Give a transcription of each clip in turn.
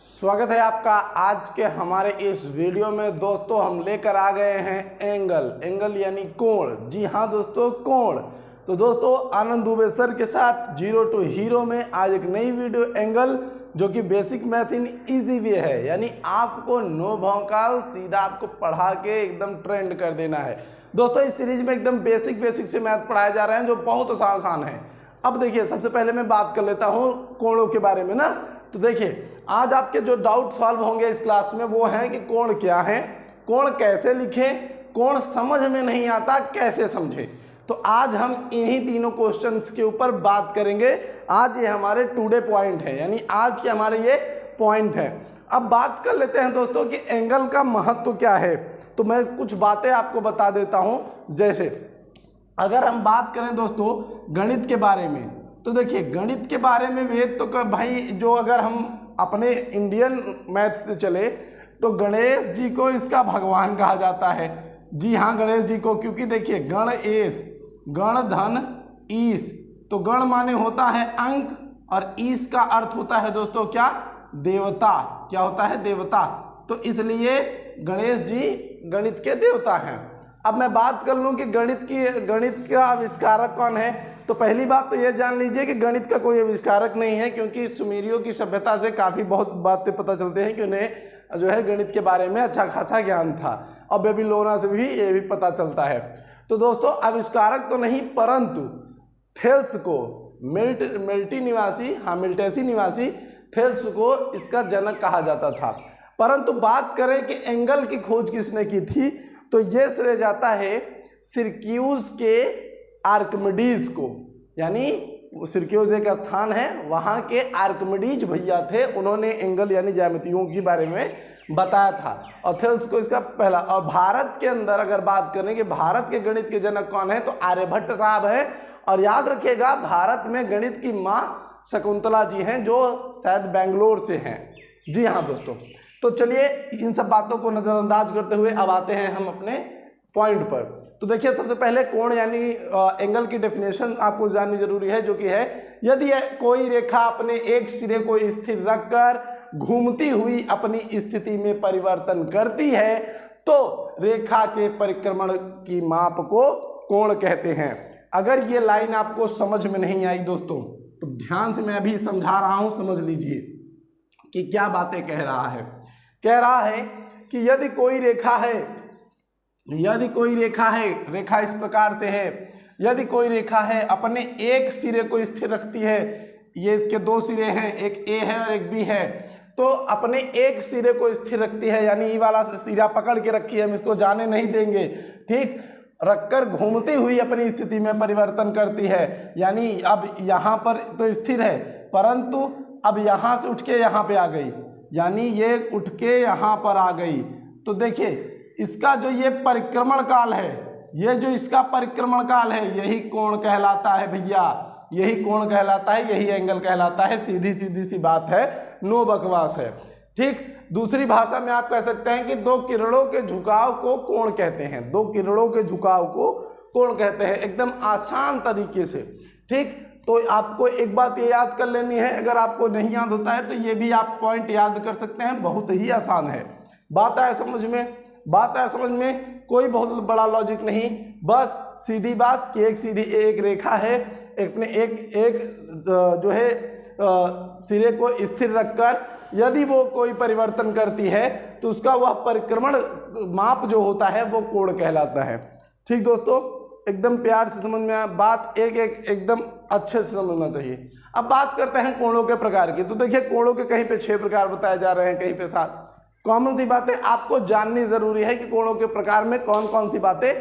स्वागत है आपका आज के हमारे इस वीडियो में। दोस्तों हम लेकर आ गए हैं एंगल यानी कोण। जी हाँ दोस्तों, कोण। तो दोस्तों आनंद दुबे सर के साथ जीरो टू हीरो में आज एक नई वीडियो एंगल, जो कि basic math in easy way है, यानी आपको नो भौकाल सीधा आपको पढ़ा के एकदम ट्रेंड कर देना है। दोस्तों इस सीरीज में एकदम बेसिक से मैथ पढ़ाए जा रहे हैं जो बहुत आसान है। अब देखिए, सबसे पहले मैं बात कर लेता हूँ कोणों के बारे में ना। तो देखिए आज आपके जो डाउट सॉल्व होंगे इस क्लास में वो हैं कि कोण क्या है, कोण कैसे लिखें, कोण समझ में नहीं आता कैसे समझें। तो आज हम इन्हीं तीनों क्वेश्चंस के ऊपर बात करेंगे। आज ये हमारे टुडे पॉइंट है, यानी आज के हमारे ये पॉइंट है। अब बात कर लेते हैं दोस्तों कि एंगल का महत्व क्या है। तो मैं कुछ बातें आपको बता देता हूँ। जैसे अगर हम बात करें दोस्तों गणित के बारे में, तो देखिए गणित के बारे में वेद तो भाई, जो अगर हम अपने इंडियन मैथ से चले तो गणेश जी को इसका भगवान कहा जाता है। जी हाँ, गणेश जी को, क्योंकि देखिए गणेश, गण धन ईश, तो गण माने होता है अंक और ईश का अर्थ होता है दोस्तों क्या, देवता। क्या होता है, देवता। तो इसलिए गणेश जी गणित के देवता हैं। अब मैं बात कर लूँ कि गणित का आविष्कारक कौन है। तो पहली बात तो ये जान लीजिए कि गणित का कोई आविष्कारक नहीं है, क्योंकि सुमेरियों की सभ्यता से काफ़ी बहुत बातें पता चलते हैं कि उन्हें जो है गणित के बारे में अच्छा खासा ज्ञान था। और बेबीलोना से भी ये भी पता चलता है। तो दोस्तों आविष्कारक तो नहीं, परंतु थेल्स को मिल्टेसी निवासी थेल्स को इसका जनक कहा जाता था। परंतु बात करें कि एंगल की खोज किसने की थी, तो ये श्रेय जाता है सिरक्यूज के आर्किमिडीज को। यानी सिरक्यूज एक स्थान है, वहाँ के आर्किमिडीज भैया थे, उन्होंने एंगल यानी ज्यामितियों के बारे में बताया था। और थेल्स को इसका पहला। और भारत के अंदर अगर बात करें कि भारत के गणित के जनक कौन है, तो आर्यभट्ट साहब है। और याद रखिएगा भारत में गणित की माँ शकुंतला जी हैं, जो शायद बेंगलोर से हैं। जी हाँ दोस्तों, तो चलिए इन सब बातों को नज़रअंदाज करते हुए अब आते हैं हम अपने पॉइंट पर। तो देखिए सबसे पहले कोण यानी एंगल की डेफिनेशन आपको जाननी जरूरी है, जो कि है यदि कोई रेखा अपने एक सिरे को स्थिर रखकर घूमती हुई अपनी स्थिति में परिवर्तन करती है तो रेखा के परिक्रमण की माप को कोण कहते हैं। अगर ये लाइन आपको समझ में नहीं आई दोस्तों, तो ध्यान से मैं अभी समझा रहा हूं, समझ लीजिए कि क्या बातें कह रहा है। कह रहा है कि यदि कोई रेखा है, रेखा इस प्रकार से है, यदि कोई रेखा है अपने एक सिरे को स्थिर रखती है, ये इसके दो सिरे हैं, एक ए है और एक बी है, तो अपने एक सिरे को स्थिर रखती है, यानी ई वाला सिरा पकड़ के रखी है, हम इसको जाने नहीं देंगे, ठीक, रखकर घूमती हुई अपनी स्थिति में परिवर्तन करती है। यानी अब यहाँ पर तो स्थिर है, परंतु अब यहाँ से उठ के यहाँ पे आ गई, यानी ये उठ के यहाँ पर आ गई। तो देखिए इसका जो ये परिक्रमण काल है, ये जो इसका परिक्रमण काल है, यही कोण कहलाता है भैया, यही कोण कहलाता है, यही एंगल कहलाता है। सीधी सी बात है, नो बकवास है, ठीक। दूसरी भाषा में आप कह सकते हैं कि दो किरणों के झुकाव को कोण कहते हैं, दो किरणों के झुकाव को कोण कहते हैं, एकदम आसान तरीके से, ठीक। तो आपको एक बात ये याद कर लेनी है, अगर आपको नहीं याद होता है तो ये भी आप पॉइंट याद कर सकते हैं, बहुत ही आसान है। बात आया समझ में, कोई बहुत बड़ा लॉजिक नहीं, बस सीधी बात कि एक रेखा है, एक जो है सिरे को स्थिर रखकर यदि वो कोई परिवर्तन करती है तो उसका वह परिक्रमण माप जो होता है वो कोण कहलाता है, ठीक दोस्तों। एकदम प्यार से समझ में आया बात, एकदम अच्छे से समझना चाहिए। अब बात करते हैं कोणों के प्रकार की। तो देखिए कोणों के कहीं पे 6 प्रकार बताए जा रहे हैं, कहीं पे 7। कॉमन सी बातें आपको जाननी जरूरी है कि कोणों के प्रकार में कौन कौन सी बातें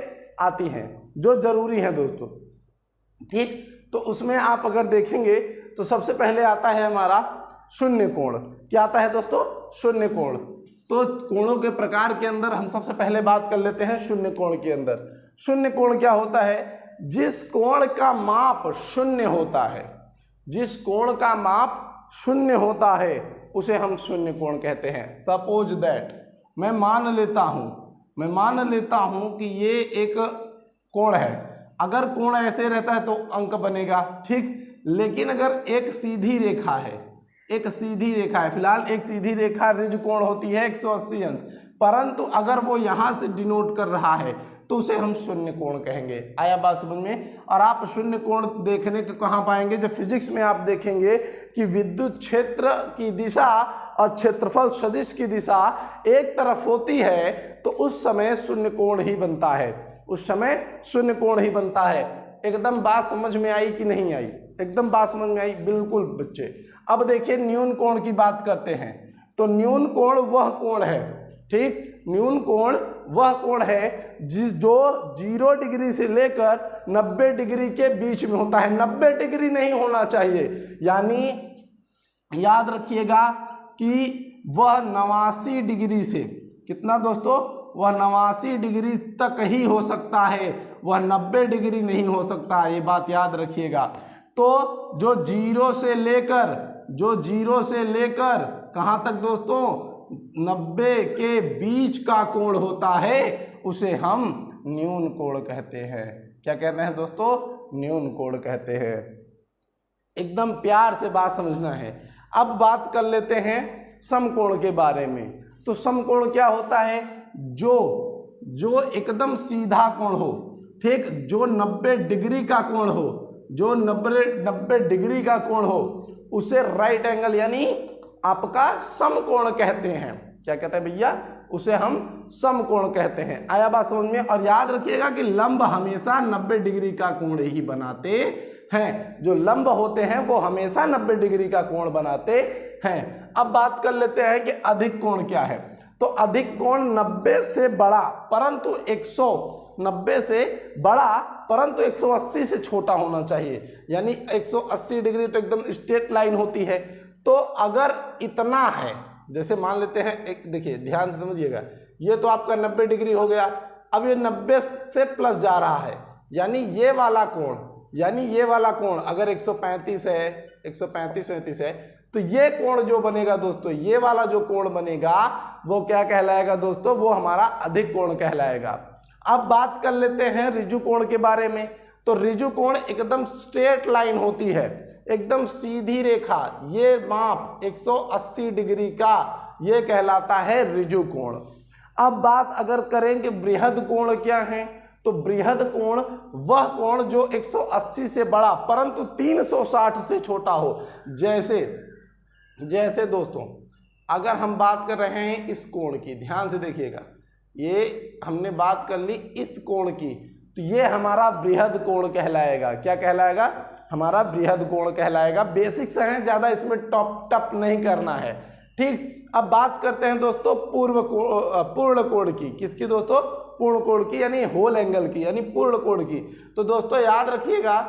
आती हैं जो जरूरी हैं दोस्तों, ठीक। तो उसमें आप अगर देखेंगे तो सबसे पहले आता है हमारा शून्य कोण। क्या आता है दोस्तों, शून्य कोण। तो कोणों के प्रकार के अंदर हम सबसे पहले बात कर लेते हैं शून्य कोण के अंदर। शून्य कोण क्या होता है, जिस कोण का माप शून्य होता है, जिस कोण का माप शून्य होता है उसे हम शून्य कोण कहते हैं। सपोज दैट मैं मान लेता हूं कि ये एक कोण है। अगर कोण ऐसे रहता है तो अंक बनेगा, ठीक। लेकिन अगर एक सीधी रेखा है, एक सीधी रेखा है, फिलहाल एक सीधी रेखा ऋज कोण होती है 180 अंश, परंतु अगर वो यहाँ से डिनोट कर रहा है तो उसे हम शून्य कोण कहेंगे। आया बात समझ में? और आप शून्य कोण देखने को कहाँ पाएंगे? जब फिजिक्स में आप देखेंगे कि विद्युत क्षेत्र की दिशा और क्षेत्रफल सदिश की दिशा एक तरफ होती है तो उस समय शून्य कोण ही बनता है, उस समय शून्य कोण ही बनता है। एकदम बात समझ में आई कि नहीं आई? एकदम बात समझ में आई? बिल्कुल बच्चे। अब देखिए न्यून कोण की बात करते हैं। तो न्यून कोण वह कोण है, ठीक, न्यून कोण वह कोण है जो 0 डिग्री से लेकर 90 डिग्री के बीच में होता है। 90 डिग्री नहीं होना चाहिए, यानी याद रखिएगा कि वह 89 डिग्री से, कितना दोस्तों? वह 89 डिग्री तक ही हो सकता है, वह 90 डिग्री नहीं हो सकता, ये बात याद रखिएगा। तो जो 0 से लेकर कहाँ तक दोस्तों? 90 के बीच का कोण होता है, उसे हम न्यून कोण कहते हैं। क्या कहते हैं दोस्तों? न्यून कोण कहते हैं। एकदम प्यार से बात समझना है। अब बात कर लेते हैं समकोण के बारे में। तो समकोण क्या होता है? जो एकदम सीधा कोण हो, ठीक, जो 90 डिग्री का कोण हो, जो 90 डिग्री का कोण हो, उसे राइट एंगल यानी आपका समकोण कहते हैं। क्या कहते हैं भैया? उसे हम समकोण कहते हैं। आया बात समझ में? और याद रखिएगा कि लंब हमेशा 90 डिग्री का कोण ही बनाते हैं, जो लंब होते हैं वो हमेशा 90 डिग्री का कोण बनाते हैं। अब बात कर लेते हैं कि अधिक कोण क्या है। तो अधिक कोण 90 से बड़ा परंतु 190 से बड़ा परंतु 180 से छोटा होना चाहिए, यानी 180 डिग्री तो एकदम स्ट्रेट लाइन होती है। तो अगर इतना है, जैसे मान लेते हैं, एक देखिए ध्यान से समझिएगा, ये तो आपका 90 डिग्री हो गया, अब ये 90 से प्लस जा रहा है, यानी ये वाला कोण अगर 135 है, 135 है, तो ये कोण जो बनेगा दोस्तों, ये वाला जो कोण बनेगा वो क्या कहलाएगा दोस्तों? वो हमारा अधिक कोण कहलाएगा। अब बात कर लेते हैं ऋजु कोण के बारे में। तो ऋजु कोण एकदम स्ट्रेट लाइन होती है, एकदम सीधी रेखा, ये माप 180 डिग्री का, ये कहलाता है ऋजु कोण। अब बात अगर करें कि बृहद कोण क्या है, तो बृहद कोण वह कोण जो 180 से बड़ा परंतु 360 से छोटा हो। जैसे दोस्तों अगर हम बात कर रहे हैं इस कोण की, ध्यान से देखिएगा, ये हमने बात कर ली इस कोण की, तो ये हमारा बृहद कोण कहलाएगा। क्या कहलाएगा? हमारा बृहद कोण कहलाएगा। बेसिक्स हैं, ज़्यादा इसमें टप नहीं करना है, ठीक। अब बात करते हैं दोस्तों पूर्ण कोण की। किसकी दोस्तों? पूर्ण कोण की, यानी होल एंगल की, यानी पूर्ण कोण की। तो दोस्तों याद रखिएगा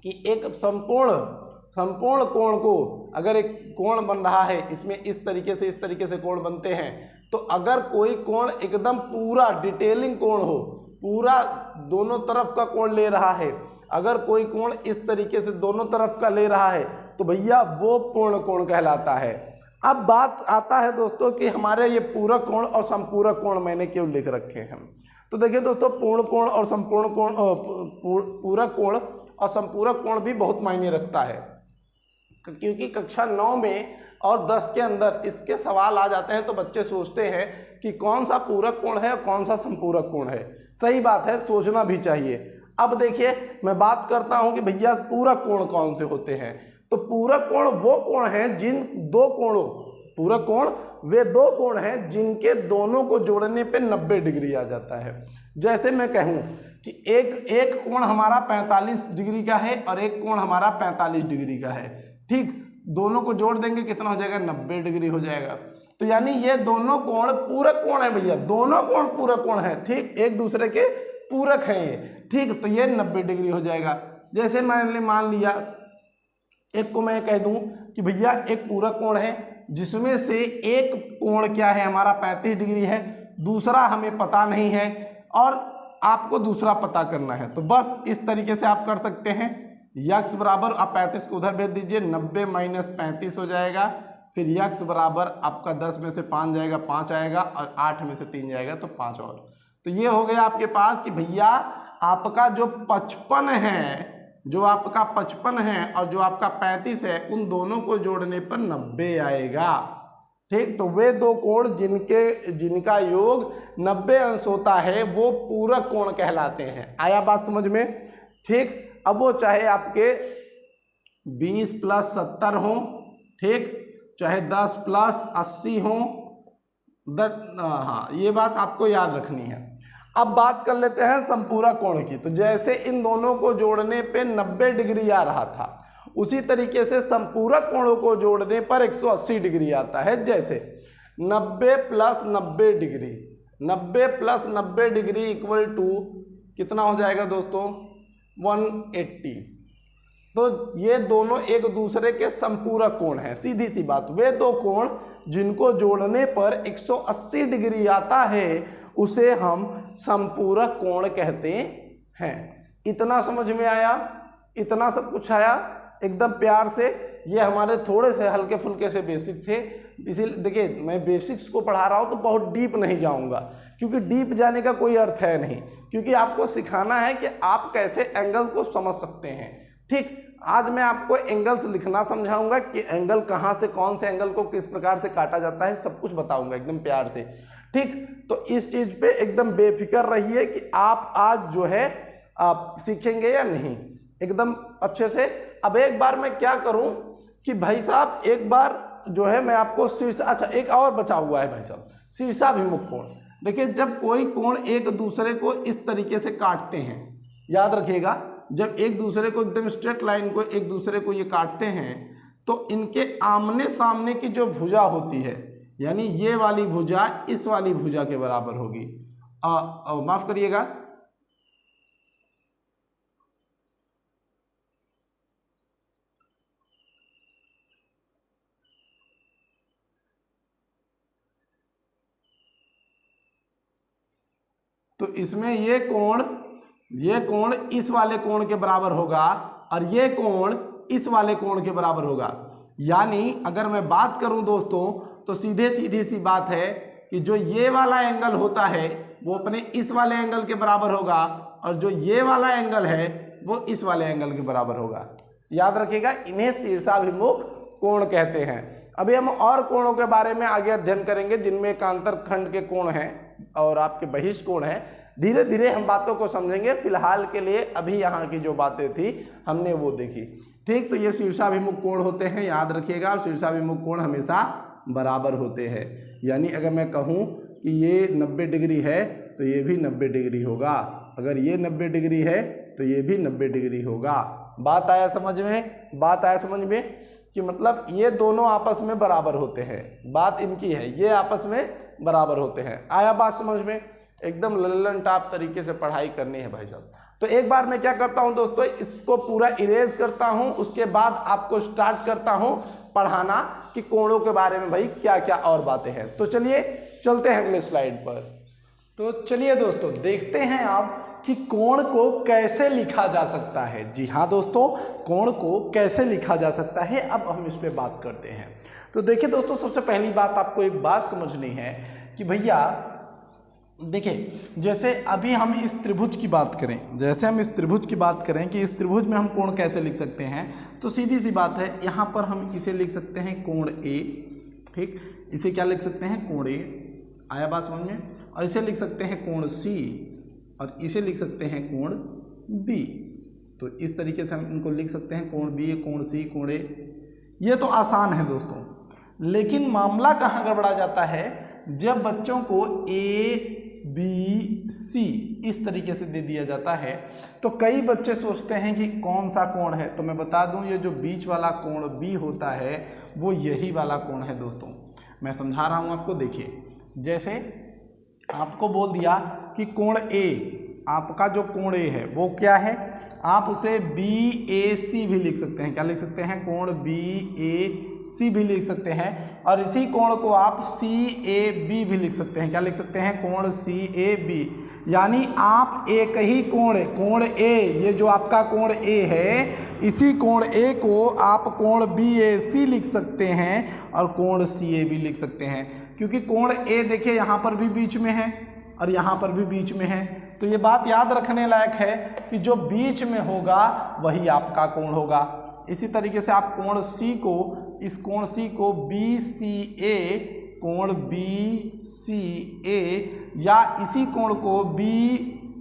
कि एक संपूर्ण कोण को, अगर एक कोण बन रहा है, इसमें इस तरीके से कोण बनते हैं, तो अगर कोई कोण एकदम पूरा डिटेलिंग कोण हो, पूरा दोनों तरफ का कोण ले रहा है, अगर कोई कोण इस तरीके से दोनों तरफ का ले रहा है, तो भैया वो पूर्ण कोण कहलाता है। अब बात आता है दोस्तों कि हमारे ये पूरक कोण और संपूरक कोण मैंने क्यों लिख रखे हैं। तो देखिए दोस्तों, पूर्ण कोण और संपूर्ण कोण, पूरक कोण और संपूरक कोण भी बहुत मायने रखता है, क्योंकि कक्षा 9 में और 10 के अंदर इसके सवाल आ जाते हैं, तो बच्चे सोचते हैं कि कौन सा पूरक कोण है और कौन सा संपूरक कोण है। सही बात है, सोचना भी चाहिए। अब देखिए मैं बात करता हूं कि भैया पूरक कोण कौन से होते हैं। तो पूरक कोण वो कोण हैं जिन दो कोणों, पूरक कोण वे दो कोण हैं जिनके दोनों को जोड़ने पे 90 डिग्री आ जाता है। जैसे मैं कहूं कि एक कोण हमारा 45 डिग्री का है और एक कोण हमारा 45 डिग्री का है, ठीक, दोनों को जोड़ देंगे कितना हो जाएगा? 90 डिग्री हो जाएगा। तो यानी ये दोनों कोण पूरक कोण है भैया, दोनों कोण पूरक कोण है, ठीक, एक दूसरे के पूरक है ये, ठीक। तो ये 90 डिग्री हो जाएगा। जैसे मैंने मान लिया, एक को मैं कह दूं कि भैया एक पूरक कोण है जिसमें से एक कोण क्या है हमारा 35 डिग्री है, दूसरा हमें पता नहीं है और आपको दूसरा पता करना है। तो बस इस तरीके से आप कर सकते हैं। यक्स बराबर, आप 35 को उधर भेज दीजिए, 90 माइनस 35 हो जाएगा। फिर यक्स बराबर आपका 10 में से 5 जाएगा, 5 आएगा, और 8 में से 3 जाएगा तो 5 और। तो ये हो गया आपके पास कि भैया आपका जो 55 है, जो आपका 55 है और जो आपका 35 है, उन दोनों को जोड़ने पर 90 आएगा। ठीक, तो वे दो कोण जिनका योग 90 अंश होता है वो पूरक कोण कहलाते हैं। आया बात समझ में? ठीक, अब वो चाहे आपके 20 + 70 हो, ठीक, चाहे 10 + 80 हो, हाँ, ये बात आपको याद रखनी है। अब बात कर लेते हैं संपूरक कोण की। तो जैसे इन दोनों को जोड़ने पे 90 डिग्री आ रहा था, उसी तरीके से संपूरक कोणों को जोड़ने पर 180 डिग्री आता है। जैसे 90 + 90 डिग्री, 90 + 90 डिग्री इक्वल टू कितना हो जाएगा दोस्तों? 180। तो ये दोनों एक दूसरे के संपूरक कोण हैं। सीधी सी बात, वे दो कोण जिनको जोड़ने पर 180 डिग्री आता है उसे हम संपूरक कोण कहते हैं। इतना समझ में आया? इतना सब कुछ आया एकदम प्यार से? ये हमारे थोड़े से हल्के फुल्के से बेसिक थे, इसीलिए देखिए मैं बेसिक्स को पढ़ा रहा हूँ तो बहुत डीप नहीं जाऊँगा, क्योंकि डीप जाने का कोई अर्थ है नहीं, क्योंकि आपको सिखाना है कि आप कैसे एंगल को समझ सकते हैं। ठीक, आज मैं आपको एंगल्स लिखना समझाऊंगा कि एंगल कहाँ से, कौन से एंगल को किस प्रकार से काटा जाता है, सब कुछ बताऊंगा एकदम प्यार से। ठीक, तो इस चीज़ पे एकदम बेफिक्र रहिए कि आप आज जो है आप सीखेंगे या नहीं, एकदम अच्छे से। अब एक बार मैं क्या करूं कि भाई साहब एक बार जो है मैं आपको अच्छा एक और बचा हुआ है भाई साहब, शीर्षाभिमुख कोण। देखिए जब कोई कोण एक दूसरे को इस तरीके से काटते हैं, याद रखिएगा, जब एक दूसरे को एकदम स्ट्रेट लाइन को एक दूसरे को ये काटते हैं तो इनके आमने सामने की जो भुजा होती है, यानी ये वाली भुजा इस वाली भुजा के बराबर होगी। माफ करिएगा, तो इसमें ये कोण इस वाले कोण के बराबर होगा और ये कोण इस वाले कोण के बराबर होगा। यानी अगर मैं बात करूं दोस्तों तो सीधी सी बात है कि जो ये वाला एंगल होता है वो अपने इस वाले एंगल के बराबर होगा और जो ये वाला एंगल है वो इस वाले एंगल के बराबर होगा। याद रखिएगा, इन्हें शीर्षाभिमुख कोण कहते हैं। अभी हम और कोणों के बारे में आगे अध्ययन करेंगे जिनमें एकांतर खंड के कोण हैं और आपके बहिष्ठ कोण हैं। धीरे धीरे हम बातों को समझेंगे। फिलहाल के लिए अभी यहाँ की जो बातें थी हमने वो देखी। ठीक, तो ये शीर्षाभिमुख कोण होते हैं, याद रखिएगा। शीर्षाभिमुख कोण हमेशा बराबर होते हैं। यानी अगर मैं कहूँ कि ये 90 डिग्री है तो ये भी 90 डिग्री होगा, अगर ये 90 डिग्री है तो ये भी 90 डिग्री होगा। बात आया समझ में? बात आया समझ में कि मतलब ये दोनों आपस में बराबर होते हैं। बात इनकी है, ये आपस में बराबर होते हैं। आया बात समझ में? एकदम लल्लन टाप तरीके से पढ़ाई करनी है भाई साहब। तो एक बार मैं क्या करता हूं दोस्तों, इसको पूरा इरेज करता हूं, उसके बाद आपको स्टार्ट करता हूं पढ़ाना कि कोणों के बारे में भाई क्या क्या और बातें हैं। तो चलिए चलते हैं अगले स्लाइड पर। तो चलिए दोस्तों देखते हैं आप कि कोण को कैसे लिखा जा सकता है। जी हाँ दोस्तों, कोण को कैसे लिखा जा सकता है, अब हम इस पर बात करते हैं। तो देखिए दोस्तों, सबसे पहली बात आपको एक बात समझनी है कि भैया देखिए, जैसे अभी हम इस त्रिभुज की बात करें, जैसे हम इस त्रिभुज की बात करें कि इस त्रिभुज में हम कोण कैसे लिख सकते हैं, तो सीधी सी बात है, यहाँ पर हम इसे लिख सकते हैं कोण ए। ठीक, इसे क्या लिख सकते हैं? कोण ए। आया बात समझ में? और इसे लिख सकते हैं कोण सी और इसे लिख सकते हैं कोण बी। तो इस तरीके से हम इनको लिख सकते हैं, कोण बी, कोण सी, कोण ए। ये तो आसान है दोस्तों, लेकिन मामला कहाँ गड़बड़ा जाता है, जब बच्चों को ए बी सी इस तरीके से दे दिया जाता है तो कई बच्चे सोचते हैं कि कौन सा कोण है। तो मैं बता दूं, ये जो बीच वाला कोण बी होता है वो यही वाला कोण है दोस्तों। मैं समझा रहा हूं आपको। देखिए, जैसे आपको बोल दिया कि कोण ए, आपका जो कोण ए है वो क्या है, आप उसे बी ए सी भी लिख सकते हैं। क्या लिख सकते हैं? कोण बी ए सी भी लिख सकते हैं। और इसी कोण को आप सी ए बी भी लिख सकते हैं। क्या लिख सकते हैं? कोण सी ए बी। यानी आप एक ही कोण ए, ये जो आपका कोण ए है, इसी कोण ए को आप कोण बी ए सी लिख सकते हैं और कोण सी ए भी लिख सकते हैं। क्योंकि कोण ए देखिए यहाँ पर भी बीच में है और यहाँ पर भी बीच में है, तो ये बात याद रखने लायक है कि जो बीच में होगा वही आपका कोण होगा। इसी तरीके से आप कोण C को, इस कोण C को BCA, कोण BCA या इसी कोण को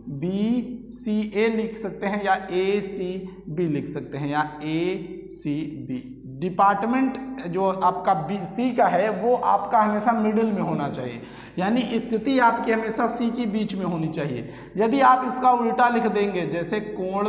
BCA लिख सकते हैं या ACB लिख सकते हैं या ACB। डिपार्टमेंट जो आपका C का है वो आपका हमेशा मिडिल में होना चाहिए, यानी स्थिति आपकी हमेशा C की बीच में होनी चाहिए। यदि आप इसका उल्टा लिख देंगे, जैसे कोण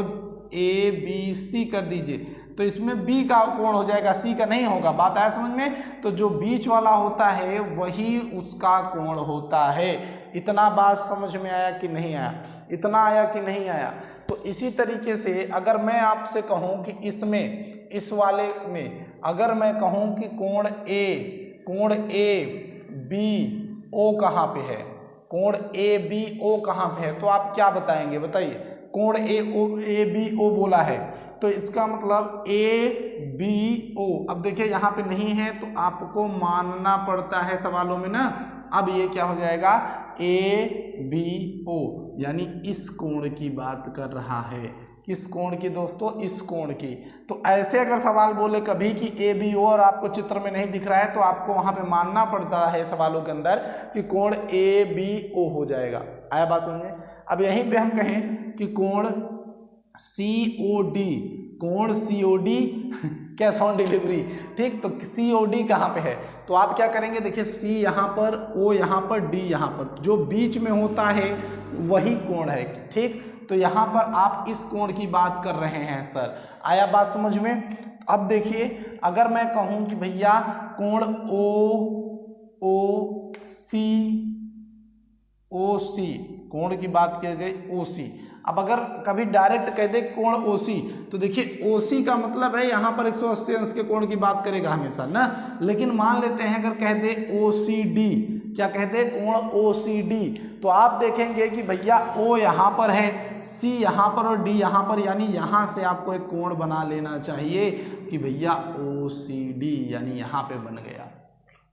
ABC कर दीजिए, तो इसमें B का कोण हो जाएगा, C का नहीं होगा। बात आया समझ में? तो जो बीच वाला होता है वही उसका कोण होता है। इतना बात समझ में आया कि नहीं आया? इतना आया कि नहीं आया? तो इसी तरीके से अगर मैं आपसे कहूं कि इसमें, इस वाले में अगर मैं कहूं कि कोण A B O कहाँ पे है, कोण A B O कहाँ पे है, तो आप क्या बताएंगे? बताइए। कोण A B O बोला है तो इसका मतलब ABO। अब देखिए यहाँ पे नहीं है तो आपको मानना पड़ता है सवालों में ना। अब ये क्या हो जाएगा? ABO, यानी इस कोण की बात कर रहा है। किस कोण की दोस्तों? इस कोण की। तो ऐसे अगर सवाल बोले कभी कि ABO और आपको चित्र में नहीं दिख रहा है तो आपको वहाँ पे मानना पड़ता है सवालों के अंदर कि कोण ABO हो जाएगा। आया बात समझ में? अब यहीं पे हम कहें कि कोण COD, कोण COD कैश ऑन डिलीवरी, ठीक, तो COD कहाँ पे है? तो आप क्या करेंगे? देखिए C यहाँ पर, O यहाँ पर, D यहाँ पर, जो बीच में होता है वही कोण है, ठीक। तो यहाँ पर आप इस कोण की बात कर रहे हैं सर। आया बात समझ में? अब देखिए अगर मैं कहूँ कि भैया कोण OC, कोण की बात की गई OC। अब अगर कभी डायरेक्ट कह दे कोण OC तो देखिए OC का मतलब है यहाँ पर 180 अंश के कोण की बात करेगा हमेशा ना। लेकिन मान लेते हैं अगर कह दे OCD, क्या कह दे? कोण OCD, तो आप देखेंगे कि भैया O यहाँ पर है, C यहाँ पर और D यहाँ पर, यानी यहाँ से आपको एक कोण बना लेना चाहिए कि भैया OCD, यानी यहाँ पे बन गया।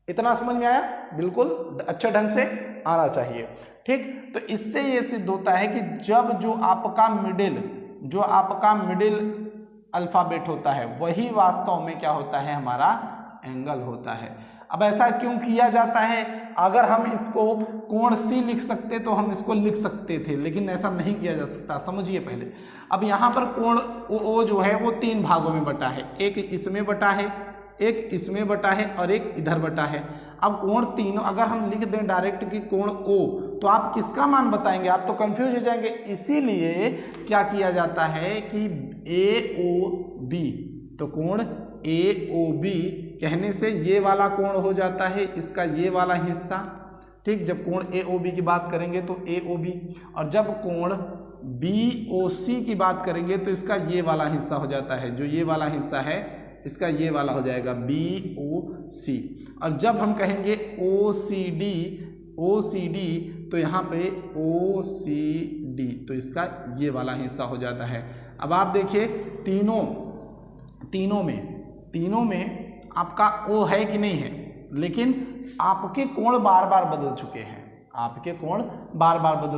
इतना समझ में आया? बिल्कुल अच्छे ढंग से आना चाहिए, ठीक। तो इससे ये सिद्ध होता है कि जब जो आपका मिडिल अल्फाबेट होता है वही वास्तव में क्या होता है? हमारा एंगल होता है। अब ऐसा क्यों किया जाता है? अगर हम इसको कोण C लिख सकते तो हम इसको लिख सकते थे, लेकिन ऐसा नहीं किया जा सकता। समझिए पहले। अब यहाँ पर कोण O जो है वो 3 भागों में बटा है, एक इसमें बटा है, एक इसमें बटा है और एक इधर बटा है। अब कोण तीनों अगर हम लिख दें डायरेक्ट कि कोण O, तो आप किसका मान बताएंगे? आप तो कंफ्यूज हो जाएंगे। इसीलिए क्या किया जाता है कि AOB, तो कोण AOB कहने से ये वाला कोण हो जाता है इसका ये वाला हिस्सा, ठीक। जब कोण AOB की बात करेंगे तो AOB, और जब कोण BOC की बात करेंगे तो इसका ये वाला हिस्सा हो जाता है, जो ये वाला हिस्सा है इसका ये वाला हो जाएगा BOC। और जब हम कहेंगे OCD तो यहाँ पे OCD, तो इसका ये वाला हिस्सा हो जाता है। अब आप देखिए तीनों में आपका O है कि नहीं है, लेकिन आपके कोण बार बार बदल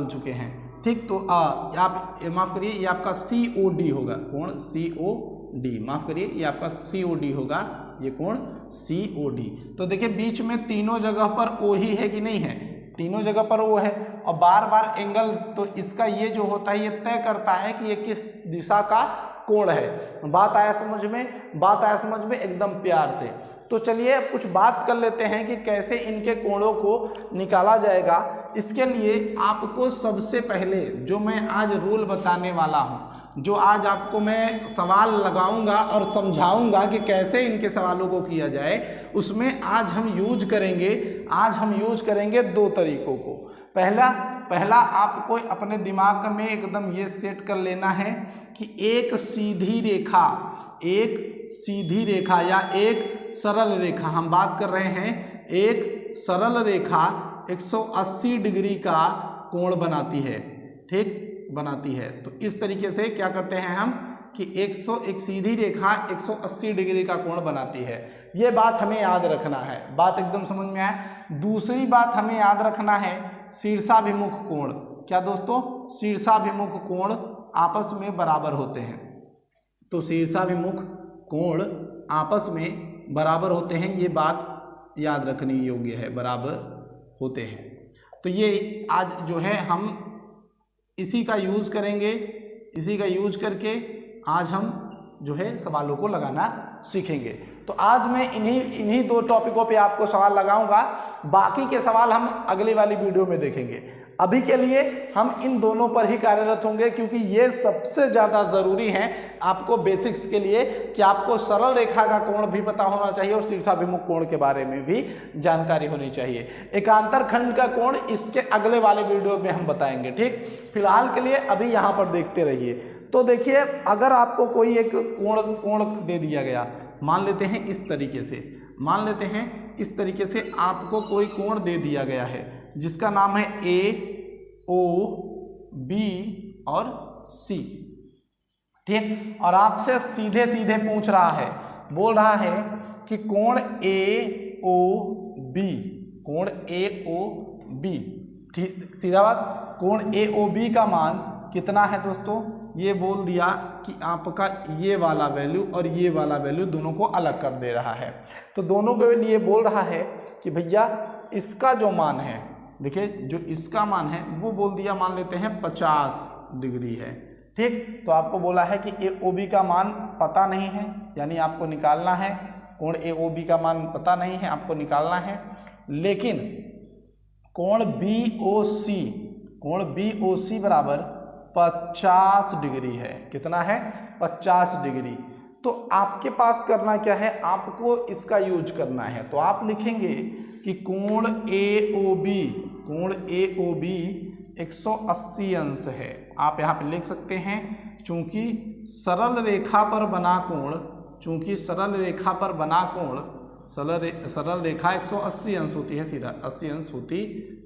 चुके हैं, ठीक। तो आप माफ करिए, ये आपका COD होगा, कोण COD, माफ करिए, ये आपका COD होगा, ये कोण COD। तो देखिए बीच में तीनों जगह पर O ही है कि नहीं है? तीनों जगह पर O है, और बार बार एंगल, तो इसका ये जो होता है ये तय करता है कि ये किस दिशा का कोण है। बात आया समझ में? एकदम प्यार से। तो चलिए अब कुछ बात कर लेते हैं कि कैसे इनके कोणों को निकाला जाएगा। इसके लिए आपको सबसे पहले जो मैं आज रूल बताने वाला हूं, जो आज आपको मैं सवाल लगाऊंगा और समझाऊंगा कि कैसे इनके सवालों को किया जाए, उसमें आज हम यूज करेंगे 2 तरीकों को। पहला आपको अपने दिमाग में एकदम ये सेट कर लेना है कि एक सीधी रेखा या एक सरल रेखा, हम बात कर रहे हैं एक सरल रेखा 180 डिग्री का कोण बनाती है, ठीक, बनाती है। तो इस तरीके से क्या करते हैं हम कि एक सीधी रेखा 180 डिग्री का कोण बनाती है। ये बात हमें याद रखना है। बात एकदम समझ में आए? दूसरी बात हमें याद रखना है शीर्षाभिमुख कोण। क्या दोस्तों? शीर्षाभिमुख कोण आपस में बराबर होते हैं। तो शीर्षाभिमुख कोण आपस में बराबर होते हैं, ये बात याद रखने योग्य है, बराबर होते हैं। तो ये आज जो है हम इसी का यूज करेंगे, इसी का यूज करके आज हम जो है सवालों को लगाना सीखेंगे। तो आज मैं इन्हीं दो टॉपिकों पे आपको सवाल लगाऊंगा, बाकी के सवाल हम अगली वाली वीडियो में देखेंगे। अभी के लिए हम इन दोनों पर ही कार्यरत होंगे, क्योंकि ये सबसे ज़्यादा ज़रूरी हैं आपको बेसिक्स के लिए कि आपको सरल रेखा का कोण भी पता होना चाहिए और शीर्षाभिमुख कोण के बारे में भी जानकारी होनी चाहिए। एकांतर खंड का कोण इसके अगले वाले वीडियो में हम बताएंगे, ठीक। फिलहाल के लिए अभी यहाँ पर देखते रहिए। तो देखिए, अगर आपको कोई एक कोण दे दिया गया, मान लेते हैं इस तरीके से, मान लेते हैं इस तरीके से आपको कोई कोण दे दिया गया है जिसका नाम है ए, ओ, बी और सी, ठीक। और आपसे सीधे सीधे पूछ रहा है, बोल रहा है कि कोण ए ओ बी, कोण ए ओ बी, ठीक, सीधा बात। कोण ए ओ बी का मान कितना है दोस्तों, ये बोल दिया कि आपका ये वाला वैल्यू और ये वाला वैल्यू दोनों को अलग कर दे रहा है। तो दोनों के लिए बोल रहा है कि भैया इसका जो मान है, देखिए जो इसका मान है वो बोल दिया, मान लेते हैं 50 डिग्री है, ठीक। तो आपको बोला है कि ए ओ बी का मान पता नहीं है, यानी आपको निकालना है, कोण ए ओ बी का मान पता नहीं है, आपको निकालना है। लेकिन कोण बी ओ सी, कोण बी ओ सी बराबर 50 डिग्री है, कितना है 50 डिग्री। तो आपके पास करना क्या है, आपको इसका यूज करना है। तो आप लिखेंगे कि कोण ए ओ बी, कोण ए ओ बी 180 अंश है। आप यहाँ पे लिख सकते हैं, चूंकि सरल रेखा पर बना कोण, चूंकि सरल रेखा पर बना कोण, सरल रेखा 180 अंश होती है, सीधा 80 अंश होती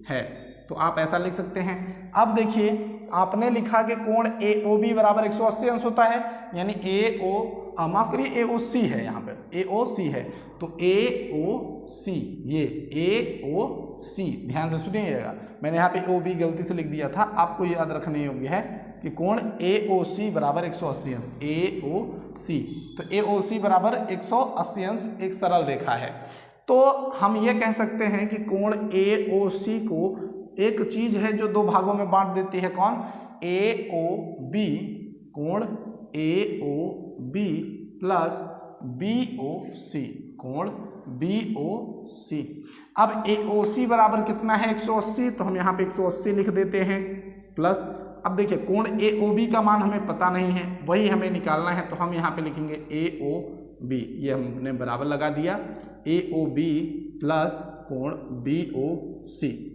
है। तो आप ऐसा लिख सकते हैं। अब देखिए, आपने लिखा कि कोण ए ओ बी बराबर 180 अंश होता है, यानी ए ओ, माफ करिए ए ओ सी है, यहाँ पर ए ओ सी है। तो ए ओ सी, ये ए ओ सी, ध्यान से सुनिएगा, मैंने यहाँ पे ओ बी गलती से लिख दिया था, आपको याद रखने योग्य है कि कोण ए ओ सी बराबर 180 अंश, ए ओ सी। तो ए ओ सी बराबर 180 अंश एक सरल रेखा है। तो हम ये कह सकते हैं कि कोण ए ओ सी को एक चीज है जो दो भागों में बांट देती है, कौन, ए ओ बी, कोण A O B plus B O C, कोण बी ओ सी। अब ए ओ सी बराबर कितना है 180, तो हम यहाँ पे 180 लिख देते हैं, प्लस अब देखिए कोण ए ओ बी का मान हमें पता नहीं है, वही हमें निकालना है। तो हम यहाँ पे लिखेंगे ए ओ बी, ये हमने बराबर लगा दिया, ए ओ बी प्लस कोण बी ओ सी,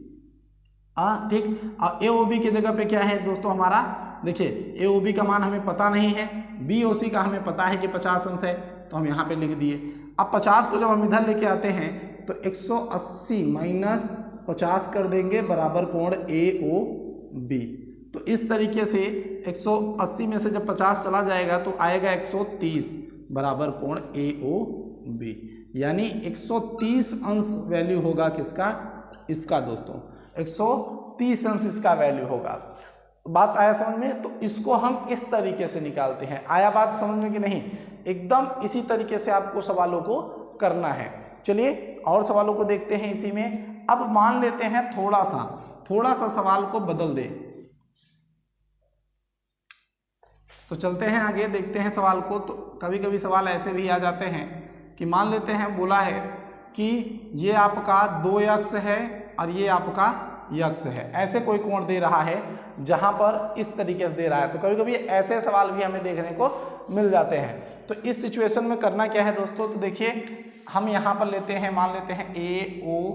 ठीक। और ए ओ बी की जगह पे क्या है दोस्तों हमारा, देखिए ए ओ बी का मान हमें पता नहीं है, बी ओ सी का हमें पता है कि 50 अंश है, तो हम यहाँ पे लिख दिए। अब 50 को जब हम इधर लेके आते हैं तो 180 माइनस 50 कर देंगे बराबर कोण ए ओ बी। तो इस तरीके से 180 में से जब 50 चला जाएगा तो आएगा 130 बराबर कोण ए ओ बी, यानी 130 अंश वैल्यू होगा किसका, इसका दोस्तों, 130 अंश इसका वैल्यू होगा। बात आया समझ में? तो इसको हम इस तरीके से निकालते हैं। आया बात समझ में कि नहीं? एकदम इसी तरीके से आपको सवालों को करना है। चलिए और सवालों को देखते हैं इसी में। अब मान लेते हैं थोड़ा सा सवाल को बदल दे, तो चलते हैं आगे, देखते हैं सवाल को। तो कभी कभी सवाल ऐसे भी आ जाते हैं कि मान लेते हैं बोला है कि ये आपका 2 अक्ष है और ये आपका यक्ष है, ऐसे कोई कोण दे रहा है जहां पर इस तरीके से दे रहा है। तो कभी कभी ऐसे सवाल भी हमें देखने को मिल जाते हैं। तो इस सिचुएशन में करना क्या है दोस्तों, तो देखिए हम यहाँ पर लेते हैं, मान लेते हैं ए ओ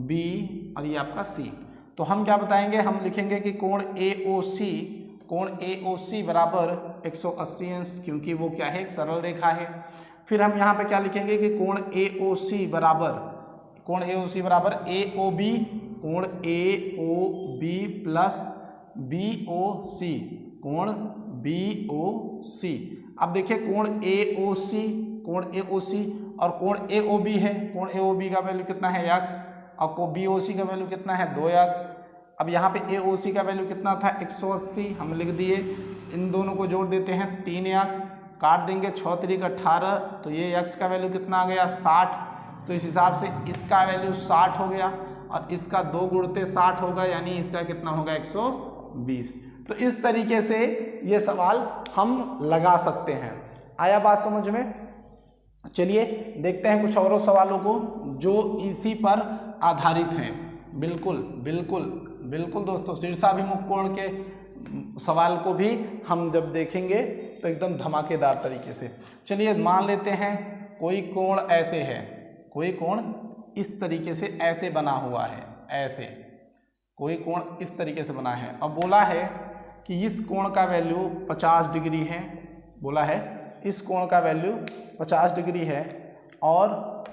बी और ये आपका सी। तो हम क्या बताएंगे, हम लिखेंगे कि कोण ए ओ सी बराबर 180 अंश, क्योंकि वो क्या है, एक सरल रेखा है। फिर हम यहाँ पे क्या लिखेंगे कि कोण ए ओ सी बराबर ए ओ बी, कोण A O B plus B O C, कोण बी ओ सी। अब देखिए कोण ए ओ सी और कोण ए ओ बी है, कोण ए ओ बी का वैल्यू कितना है, x, और बी ओ सी का वैल्यू कितना है, 2x। अब यहाँ पे AOC का वैल्यू कितना था 180, हम लिख दिए। इन दोनों को जोड़ देते हैं 3x, काट देंगे 6 3 18, तो ये x का वैल्यू कितना आ गया 60। तो इस हिसाब से इसका वैल्यू 60 हो गया और इसका 2 गुणते 60 होगा, यानी इसका कितना होगा 120। तो इस तरीके से ये सवाल हम लगा सकते हैं। आया बात समझ में? चलिए देखते हैं कुछ और सवालों को जो इसी पर आधारित हैं। बिल्कुल बिल्कुल बिल्कुल दोस्तों, शीर्षाभिमुख कोण के सवाल को भी हम जब देखेंगे तो एकदम धमाकेदार तरीके से। चलिए मान लेते हैं कोई कोण ऐसे है, कोई कोण इस तरीके से ऐसे बना हुआ है, ऐसे कोई कोण इस तरीके से बना है। अब बोला है कि इस कोण का वैल्यू 50 डिग्री है, बोला है इस कोण का वैल्यू 50 डिग्री है और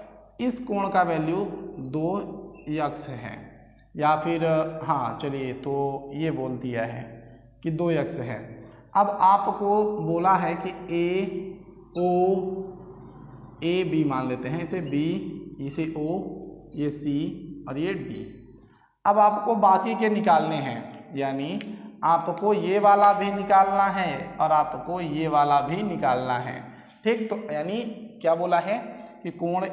इस कोण का वैल्यू 2x है, या फिर हाँ चलिए तो ये बोल दिया है कि 2x है। अब आपको बोला है कि ए बी मान लेते हैं, इसे B, इसे O, ये C और ये D। अब आपको बाकी के निकालने हैं, यानी आपको ये वाला भी निकालना है और आपको ये वाला भी निकालना है। ठीक, तो यानी क्या बोला है कि कोण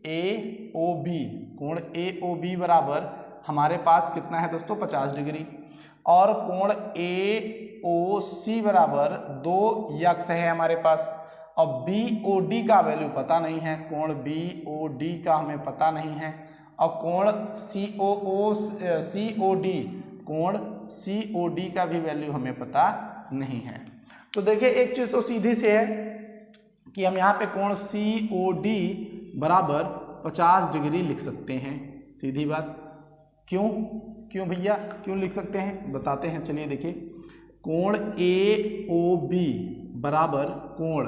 AOB, कोण AOB बराबर हमारे पास कितना है दोस्तों 50 डिग्री, और कोण AOC बराबर 2x है हमारे पास। और BOD का वैल्यू पता नहीं है, कोण BOD का हमें पता नहीं है, और कोण COD, कोण COD का भी वैल्यू हमें पता नहीं है। तो देखिए एक चीज़ तो सीधी से है कि हम यहाँ पे कोण COD बराबर 50 डिग्री लिख सकते हैं, सीधी बात। क्यों भैया क्यों लिख सकते हैं, बताते हैं। चलिए देखिए, कोण AOB बराबर कोण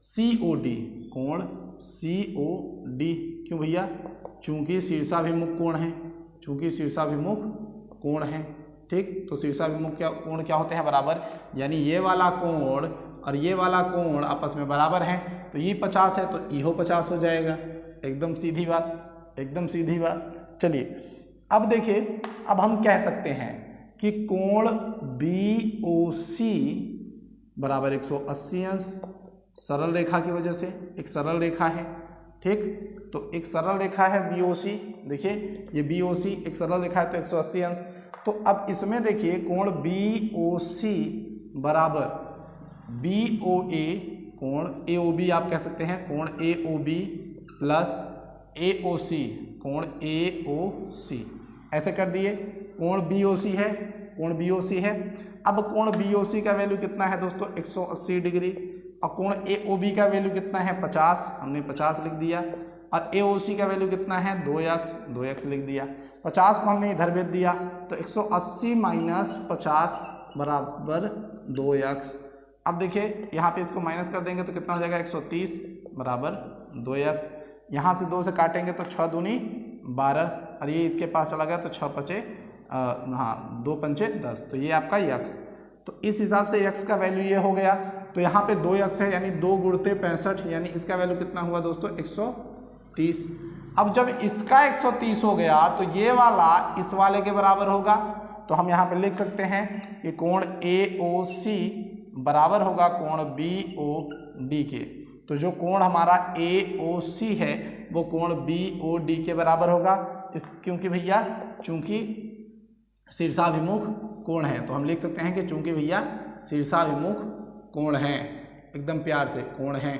COD, कोण COD। क्यों भैया? चूंकि शीर्षाभिमुख कोण है, चूंकि शीर्षाभिमुख कोण है। ठीक, तो शीर्षाभिमुख कोण क्या होते हैं बराबर, यानी ये वाला कोण और ये वाला कोण आपस में बराबर हैं, तो ये 50 है तो इहो 50 हो जाएगा। एकदम सीधी बात, एकदम सीधी बात। चलिए अब देखिए, अब हम कह सकते हैं कि कोण BOC बराबर 180 अंश, सरल रेखा की वजह से एक सरल रेखा है। ठीक, तो एक सरल रेखा है BOC, देखिए ये BOC एक सरल रेखा है तो 180 अंश। तो अब इसमें देखिए कोण BOC बराबर BOA, कोण AOB आप कह सकते हैं, कोण AOB प्लस AOC, कोण AOC ऐसे कर दिए। कोण BOC है, कोण BOC है। अब कोण BOC का वैल्यू कितना है दोस्तों 180 डिग्री, और कोण AOB का वैल्यू कितना है 50, हमने 50 लिख दिया, और AOC का वैल्यू कितना है 2x लिख दिया। 50 को हमने इधर भेज दिया, तो 180 माइनस 50 बराबर 2x। अब देखिए यहाँ पे इसको माइनस कर देंगे तो कितना हो जाएगा 130 बराबर 2x। यहाँ से 2 से काटेंगे तो 6 दूनी 12, और ये इसके पास चला गया तो 6 पचे 2 पंचे 10, तो ये आपका x। तो इस हिसाब से x का वैल्यू ये हो गया। तो यहाँ पे 2x है, यानी 2 गुणते 65, यानी इसका वैल्यू कितना हुआ दोस्तों 130। अब जब इसका 130 हो गया तो ये वाला इस वाले के बराबर होगा, तो हम यहाँ पे लिख सकते हैं कि कोण AOC बराबर होगा कोण BOD के। तो जो कोण हमारा AOC है वो कोण BOD के बराबर होगा, क्योंकि भैया चूंकि शीर्षाभिमुख कोण है, तो हम लिख सकते हैं कि चूंकि भैया शीर्षाभिमुख कोण है, एकदम प्यार से कोण है।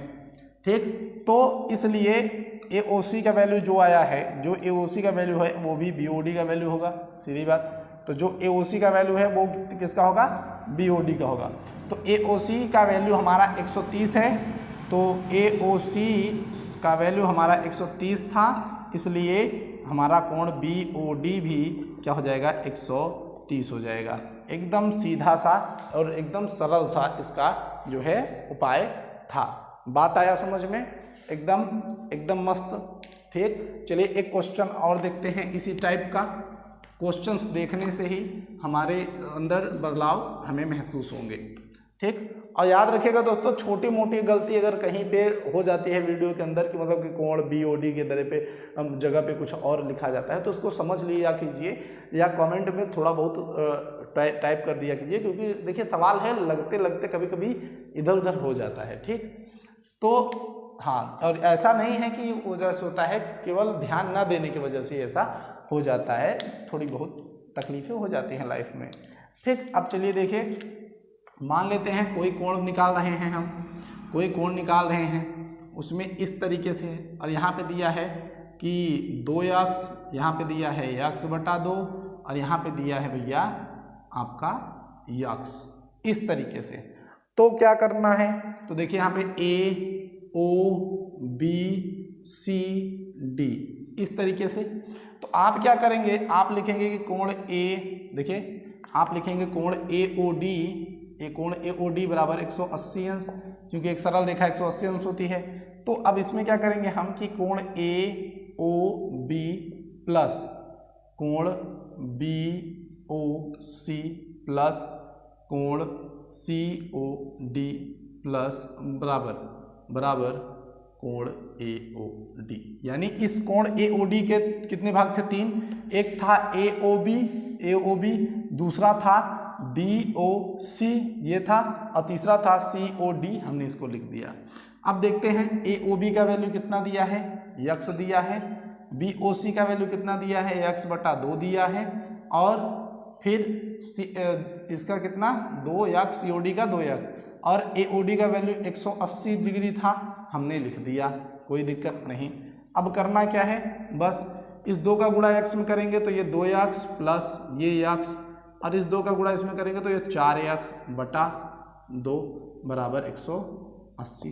ठीक, तो इसलिए AOC का वैल्यू जो आया है, जो AOC का वैल्यू है वो भी BOD का वैल्यू होगा, सीधी बात। तो जो AOC का वैल्यू है वो किसका होगा, BOD का होगा। तो AOC का वैल्यू हमारा 130 है, तो AOC का वैल्यू हमारा 130 था, इसलिए हमारा कोण BOD भी क्या हो जाएगा 130 हो जाएगा। एकदम सीधा सा और एकदम सरल सा इसका जो है उपाय था। बात आया समझ में? एकदम मस्त। ठीक, चलिए एक क्वेश्चन और देखते हैं इसी टाइप का। क्वेश्चंस देखने से ही हमारे अंदर बदलाव हमें महसूस होंगे। ठीक, और याद रखिएगा दोस्तों, छोटी मोटी गलती अगर कहीं पे हो जाती है वीडियो के अंदर कि मतलब कि कोण BOD के जगह पे कुछ और लिखा जाता है, तो उसको समझ लिया कीजिए या कमेंट में थोड़ा बहुत टाइप कर दिया कीजिए, क्योंकि देखिए सवाल है, लगते लगते कभी कभी इधर उधर हो जाता है। ठीक, तो हाँ, और ऐसा नहीं है कि वजह से होता है, केवल ध्यान ना देने की वजह से ऐसा हो जाता है, थोड़ी बहुत तकलीफें हो जाती हैं लाइफ में। ठीक, अब चलिए देखिए, मान लेते हैं कोई कोण निकाल रहे हैं हम, कोई कोण निकाल रहे हैं, उसमें इस तरीके से है, और यहाँ पे दिया है कि 2x, यहाँ पे दिया है x/2, और यहाँ पे दिया है भैया आपका x, इस तरीके से। तो क्या करना है, तो देखिए यहाँ पे A O B C D इस तरीके से। तो आप क्या करेंगे, आप लिखेंगे कि कोण A, देखिए आप लिखेंगे कोण AOD, कोण AOD बराबर 180 अंश, क्योंकि एक सरल रेखा 180 अंश होती है। तो अब इसमें क्या करेंगे हम कि कोण AOB प्लस कोण BOC प्लस कोण COD प्लस बराबर कोण AOD, यानी इस कोण AOD के कितने भाग थे, 3। एक था AOB, दूसरा था BOC ये था, और तीसरा था COD, हमने इसको लिख दिया। अब देखते हैं AOB का वैल्यू कितना दिया है, x दिया है, BOC का वैल्यू कितना दिया है, x/2 दिया है, और फिर इसका कितना 2x, COD का 2x, और AOD का वैल्यू 180 डिग्री था, हमने लिख दिया, कोई दिक्कत नहीं। अब करना क्या है, बस इस 2 का गुणा x में करेंगे तो ये 2x प्लस ये x, और इस 2 का गुणा इसमें करेंगे तो ये 4x/2 बराबर 180।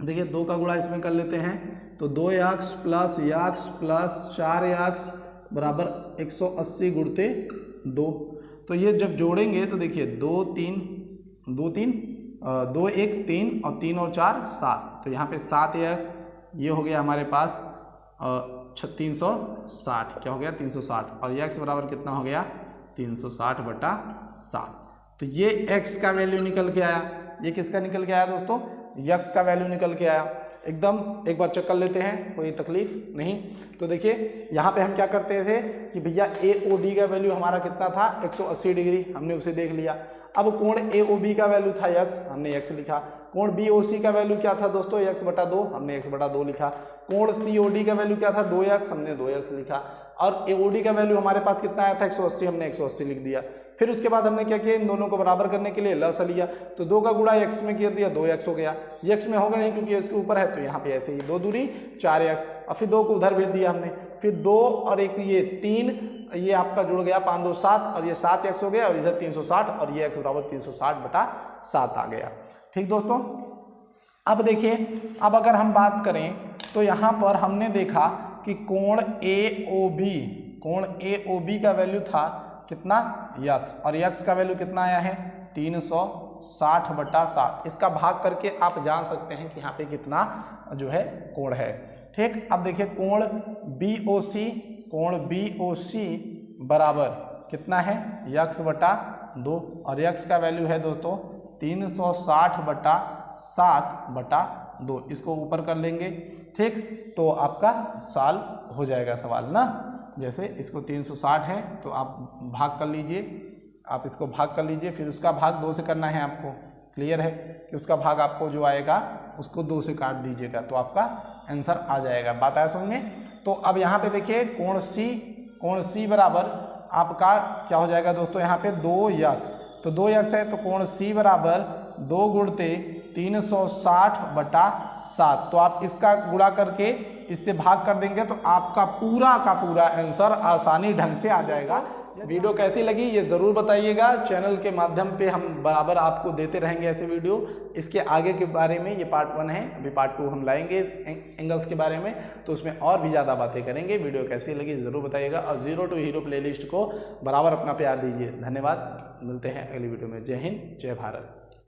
देखिए 2 का गुणा इसमें कर लेते हैं तो 2x plus x plus 4x बराबर 180 गुणते 2। तो ये जब जोड़ेंगे तो देखिए 2 1 3 और 3 और 4 7, तो यहाँ पे 7x, ये हो गया हमारे पास 360, क्या हो गया 360, और x बराबर कितना हो गया 360/7। तो ये x का वैल्यू निकल के आया। ये किसका निकल के आया दोस्तों, x का वैल्यू निकल के आया। एकदम एक बार चेक कर लेते हैं, कोई तकलीफ नहीं। तो देखिए यहाँ पे हम क्या करते थे कि भैया AOD का वैल्यू हमारा कितना था 180 डिग्री, हमने उसे देख लिया। अब कोण AOB का वैल्यू था x, हमने x लिखा। कोण BOC का वैल्यू क्या था दोस्तों, x/2, हमने x/2 लिखा। कोण COD का वैल्यू क्या था 2x, हमने 2x लिखा। और AOD का वैल्यू हमारे पास कितना आया था 180, हमने 180 लिख दिया। फिर उसके बाद हमने क्या किया, इन दोनों को बराबर करने के लिए लस लिया, तो 2 का गुणा x में कर दिया, 2x हो गया। x में होगा नहीं क्योंकि इसके ऊपर है, तो यहाँ पे ऐसे ही 2 दूरी 4x, और फिर 2 को उधर भेज दिया हमने, फिर 2 और 1 ये 3, ये आपका जुड़ गया 5 2 7, और ये 7x हो गया, और इधर 360, और ये x बराबर 360/7 आ गया। ठीक दोस्तों, अब देखिए, अब अगर हम बात करें तो यहाँ पर हमने देखा कि कोण AOB का वैल्यू था कितना x, और x का वैल्यू कितना आया है 360/7। इसका भाग करके आप जान सकते हैं कि यहाँ पे कितना जो है कोण है। ठीक, अब देखिए कोण BOC बराबर कितना है x/2, और x का वैल्यू है दोस्तों 360/7/2, इसको ऊपर कर लेंगे। ठीक, तो आपका साल हो जाएगा सवाल ना। जैसे इसको 360 है तो आप भाग कर लीजिए, आप इसको भाग कर लीजिए, फिर उसका भाग 2 से करना है आपको। क्लियर है कि उसका भाग आपको जो आएगा उसको 2 से काट दीजिएगा तो आपका आंसर आ जाएगा। बात आया समझ में। तो अब यहाँ पे देखिए कोण C बराबर आपका क्या हो जाएगा दोस्तों, यहाँ पे 2x, तो 2x है तो कोण C बराबर 2 गुणते 360/7। तो आप इसका गुणा करके इससे भाग कर देंगे तो आपका पूरा का पूरा आंसर आसानी ढंग से आ जाएगा। वीडियो कैसी लगी ये ज़रूर बताइएगा। चैनल के माध्यम पे हम बराबर आपको देते रहेंगे ऐसे वीडियो। इसके आगे के बारे में ये पार्ट 1 है, अभी पार्ट 2 हम लाएंगे एंगल्स के बारे में, तो उसमें और भी ज़्यादा बातें करेंगे। वीडियो कैसी लगी ज़रूर बताइएगा, और जीरो टू हीरो प्लेलिस्ट को बराबर अपना प्यार दीजिए। धन्यवाद, मिलते हैं अगली वीडियो में। जय हिंद, जय भारत।